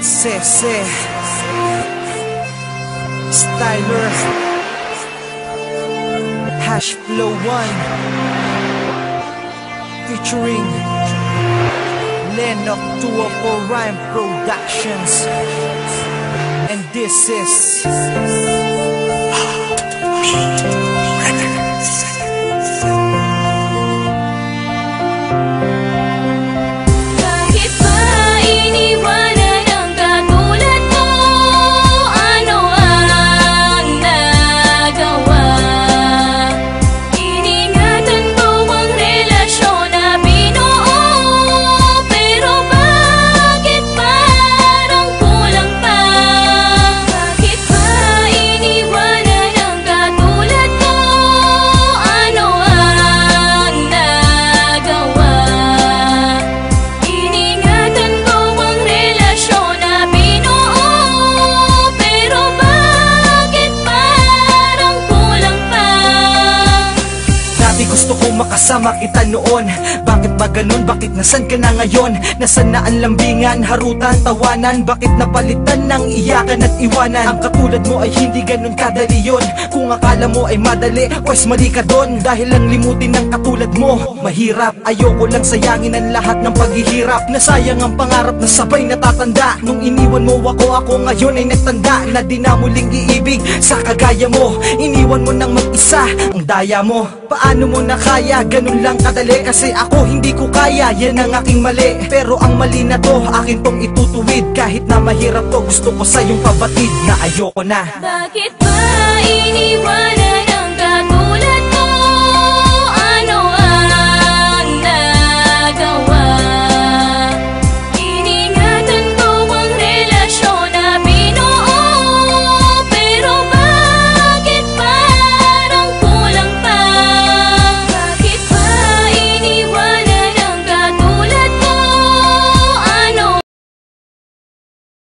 Sese Styler Hash Flow 1 featuring Lennox 204 Rhyme Productions, and this is makasama kita noon. Bakit ba ganun? Bakit nasan ka na ngayon? Nasan na ang lambingan, harutan, tawanan? Bakit napalitan ng iyakan at iwanan? Ang katulad mo ay hindi ganun kadali yun. Kung akala mo ay madali, pues mali ka doon. Dahil lang limutin ng katulad mo mahirap. Ayoko lang sayangin ang lahat ng paghihirap. Nasayang ang pangarap na sabay natatanda. Nung iniwan mo ako ngayon ay nagtanda na di na muling iibig sa kagaya mo. Iniwan mo nang mag-isa ang daya mo. Paano mo na kaya? Ganun lang kadali kasi ako hindi ko kaya. Yan ang aking mali, pero ang mali na to akin tong itutuwid. Kahit na mahirap to, gusto ko sa iyong pabatid na ayoko na. Bakit ba iniwan